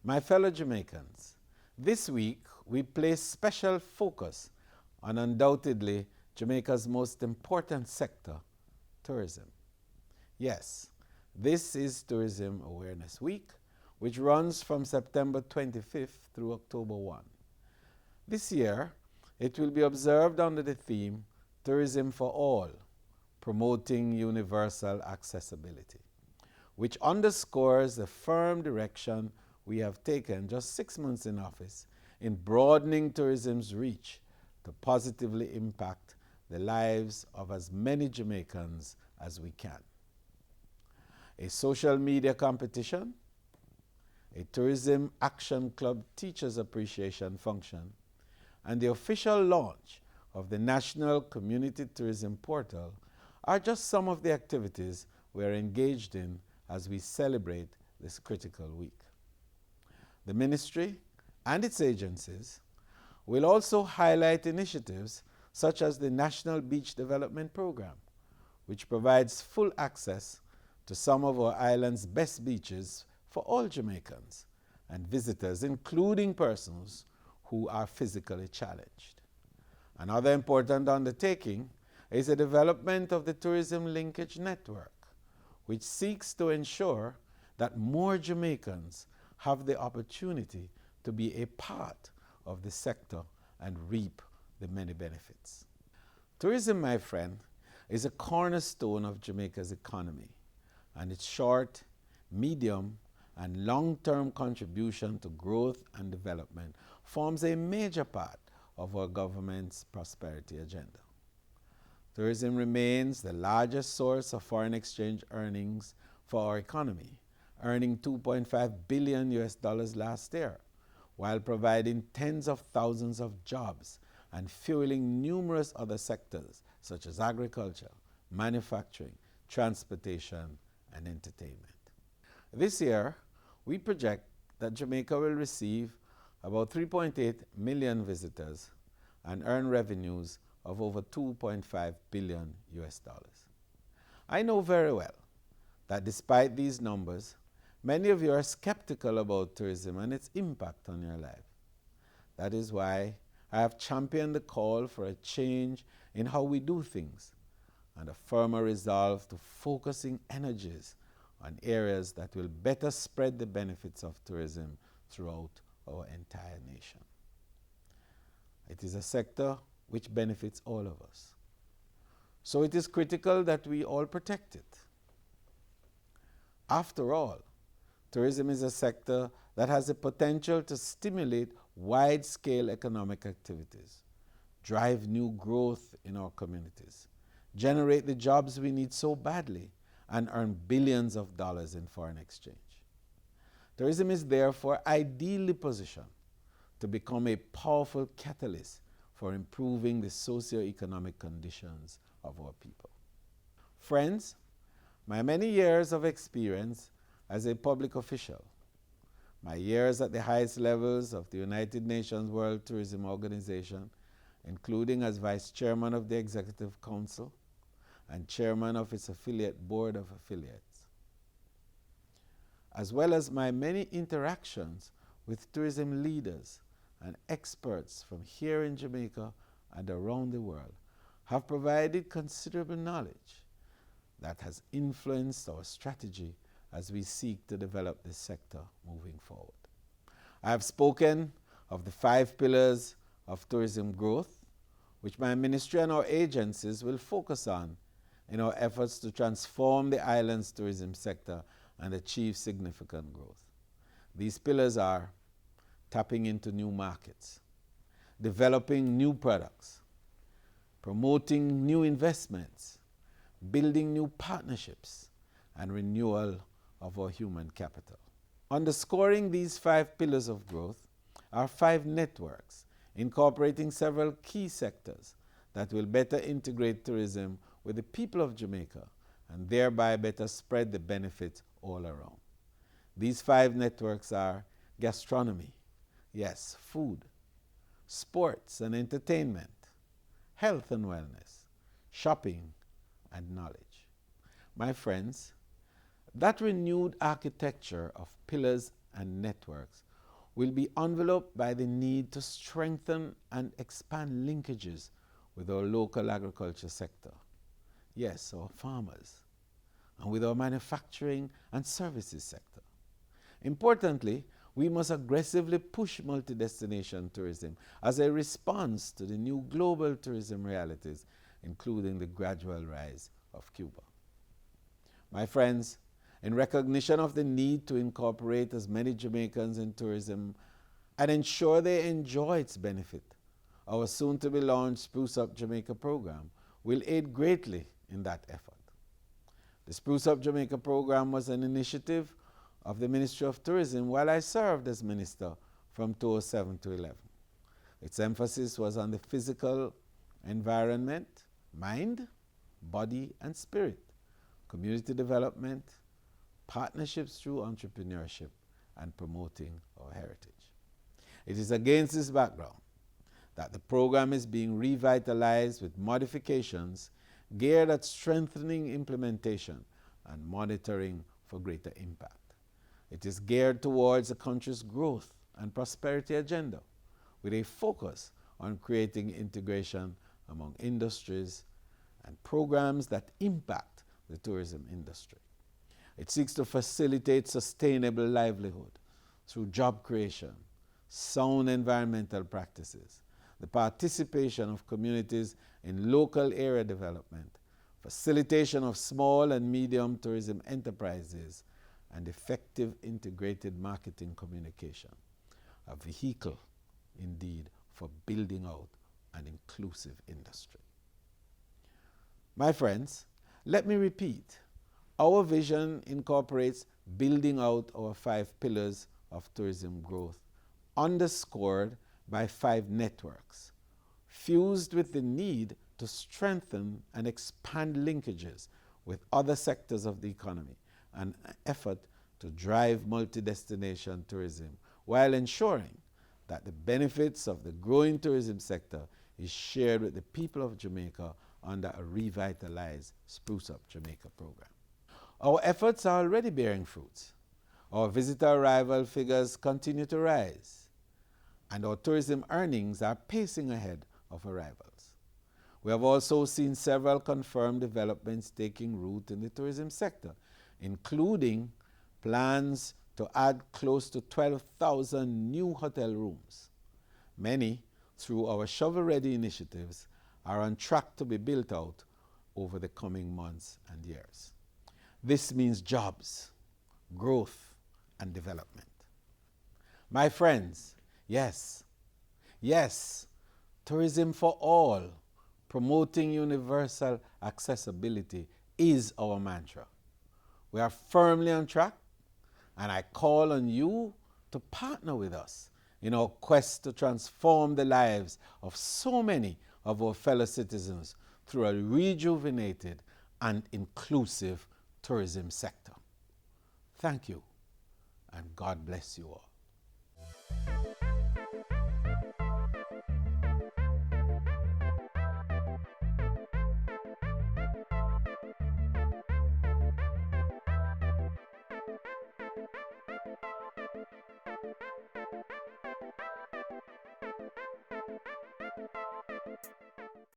My fellow Jamaicans, this week we place special focus on undoubtedly Jamaica's most important sector, tourism. Yes, this is Tourism Awareness Week, which runs from September 25th through October 1. This year, it will be observed under the theme Tourism for All, Promoting Universal Accessibility, which underscores the firm direction we have taken just 6 months in office in broadening tourism's reach to positively impact the lives of as many Jamaicans as we can. A social media competition, a Tourism Action Club Teachers Appreciation Function, and the official launch of the National Community Tourism Portal are just some of the activities we are engaged in as we celebrate this critical week. The ministry and its agencies will also highlight initiatives such as the National Beach Development Program, which provides full access to some of our island's best beaches for all Jamaicans and visitors, including persons who are physically challenged. Another important undertaking is the development of the Tourism Linkage Network, which seeks to ensure that more Jamaicans have the opportunity to be a part of the sector and reap the many benefits. Tourism, my friend, is a cornerstone of Jamaica's economy, and its short, medium, and long-term contribution to growth and development forms a major part of our government's prosperity agenda. Tourism remains the largest source of foreign exchange earnings for our economy, earning $2.5 billion last year, while providing tens of thousands of jobs and fueling numerous other sectors such as agriculture, manufacturing, transportation, and entertainment. This year, we project that Jamaica will receive about 3.8 million visitors and earn revenues of over $2.5 billion. I know very well that despite these numbers, many of you are skeptical about tourism and its impact on your life. That is why I have championed the call for a change in how we do things and a firmer resolve to focusing energies on areas that will better spread the benefits of tourism throughout our entire nation. It is a sector which benefits all of us. So it is critical that we all protect it. After all, tourism is a sector that has the potential to stimulate wide-scale economic activities, drive new growth in our communities, generate the jobs we need so badly, and earn billions of dollars in foreign exchange. Tourism is therefore ideally positioned to become a powerful catalyst for improving the socio-economic conditions of our people. Friends, my many years of experience as a public official, my years at the highest levels of the United Nations World Tourism Organization, including as Vice Chairman of the Executive Council and Chairman of its affiliate Board of Affiliates, as well as my many interactions with tourism leaders and experts from here in Jamaica and around the world, have provided considerable knowledge that has influenced our strategy as we seek to develop this sector moving forward. I have spoken of the 5 pillars of tourism growth, which my ministry and our agencies will focus on in our efforts to transform the island's tourism sector and achieve significant growth. These pillars are tapping into new markets, developing new products, promoting new investments, building new partnerships, and renewal of our human capital. Underscoring these 5 pillars of growth are 5 networks incorporating several key sectors that will better integrate tourism with the people of Jamaica and thereby better spread the benefits all around. These 5 networks are gastronomy, yes, food, sports and entertainment, health and wellness, shopping, and knowledge. My friends, that renewed architecture of pillars and networks will be enveloped by the need to strengthen and expand linkages with our local agriculture sector. Yes, our farmers, and with our manufacturing and services sector. Importantly, we must aggressively push multi-destination tourism as a response to the new global tourism realities, including the gradual rise of Cuba. My friends, in recognition of the need to incorporate as many Jamaicans in tourism and ensure they enjoy its benefit, our soon-to-be-launched Spruce Up Jamaica program will aid greatly in that effort. The Spruce Up Jamaica program was an initiative of the Ministry of Tourism while I served as minister from 2007 to 11. Its emphasis was on the physical environment, mind, body, and spirit, community development, partnerships through entrepreneurship, and promoting our heritage. It is against this background that the program is being revitalized with modifications geared at strengthening implementation and monitoring for greater impact. It is geared towards the country's growth and prosperity agenda with a focus on creating integration among industries and programs that impact the tourism industry. It seeks to facilitate sustainable livelihood through job creation, sound environmental practices, the participation of communities in local area development, facilitation of small and medium tourism enterprises, and effective integrated marketing communication, a vehicle indeed for building out an inclusive industry. My friends, let me repeat, our vision incorporates building out our 5 pillars of tourism growth, underscored by 5 networks, fused with the need to strengthen and expand linkages with other sectors of the economy, an effort to drive multi-destination tourism while ensuring that the benefits of the growing tourism sector is shared with the people of Jamaica under a revitalized Spruce Up Jamaica program. Our efforts are already bearing fruits. Our visitor arrival figures continue to rise, and our tourism earnings are pacing ahead of arrivals. We have also seen several confirmed developments taking root in the tourism sector, including plans to add close to 12,000 new hotel rooms. Many, through our shovel-ready initiatives, are on track to be built out over the coming months and years. This means jobs, growth, and development. My friends, yes, tourism for all, promoting universal accessibility is our mantra. We are firmly on track, and I call on you to partner with us in our quest to transform the lives of so many of our fellow citizens through a rejuvenated and inclusive tourism sector. Thank you, and God bless you all.